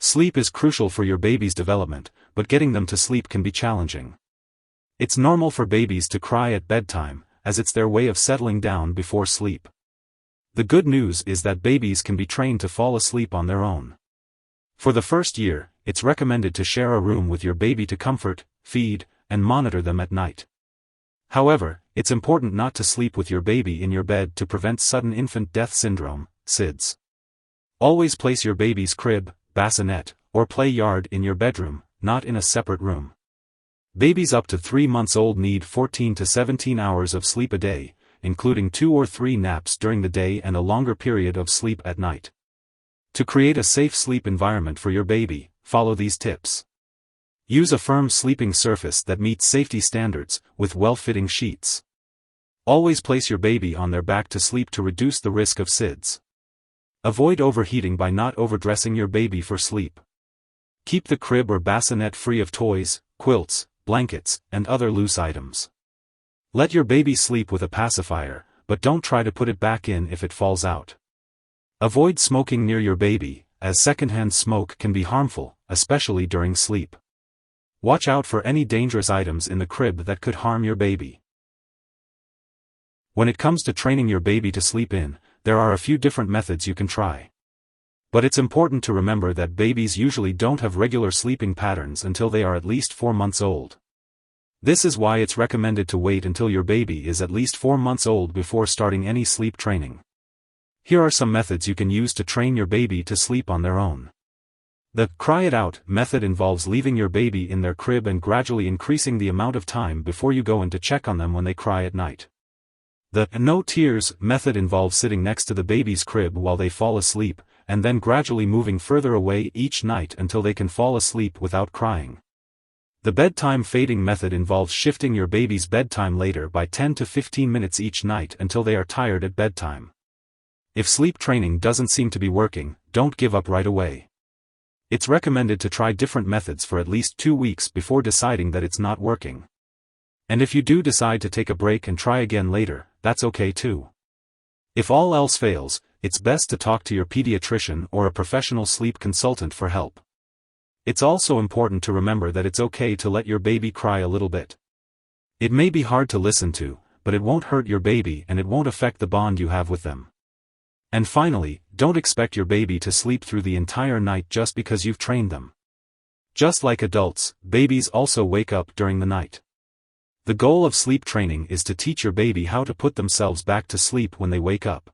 Sleep is crucial for your baby's development, but getting them to sleep can be challenging. It's normal for babies to cry at bedtime, as it's their way of settling down before sleep. The good news is that babies can be trained to fall asleep on their own. For the first year, it's recommended to share a room with your baby to comfort, feed, and monitor them at night. However, it's important not to sleep with your baby in your bed to prevent sudden infant death syndrome, SIDS. Always place your baby's crib, bassinet, or play yard in your bedroom, not in a separate room. Babies up to 3 months old need 14 to 17 hours of sleep a day, including 2 or 3 naps during the day and a longer period of sleep at night. To create a safe sleep environment for your baby, follow these tips. Use a firm sleeping surface that meets safety standards, with well-fitting sheets. Always place your baby on their back to sleep to reduce the risk of SIDS. Avoid overheating by not overdressing your baby for sleep. Keep the crib or bassinet free of toys, quilts, blankets, and other loose items. Let your baby sleep with a pacifier, but don't try to put it back in if it falls out. Avoid smoking near your baby, as secondhand smoke can be harmful, especially during sleep. Watch out for any dangerous items in the crib that could harm your baby. When it comes to training your baby to sleep in, there are a few different methods you can try. But it's important to remember that babies usually don't have regular sleeping patterns until they are at least 4 months old. This is why it's recommended to wait until your baby is at least 4 months old before starting any sleep training. Here are some methods you can use to train your baby to sleep on their own. The "cry it out" method involves leaving your baby in their crib and gradually increasing the amount of time before you go in to check on them when they cry at night. The "no tears" method involves sitting next to the baby's crib while they fall asleep, and then gradually moving further away each night until they can fall asleep without crying. The bedtime fading method involves shifting your baby's bedtime later by 10 to 15 minutes each night until they are tired at bedtime. If sleep training doesn't seem to be working, don't give up right away. It's recommended to try different methods for at least 2 weeks before deciding that it's not working. And if you do decide to take a break and try again later, that's okay too. If all else fails, it's best to talk to your pediatrician or a professional sleep consultant for help. It's also important to remember that it's okay to let your baby cry a little bit. It may be hard to listen to, but it won't hurt your baby and it won't affect the bond you have with them. And finally, don't expect your baby to sleep through the entire night just because you've trained them. Just like adults, babies also wake up during the night. The goal of sleep training is to teach your baby how to put themselves back to sleep when they wake up.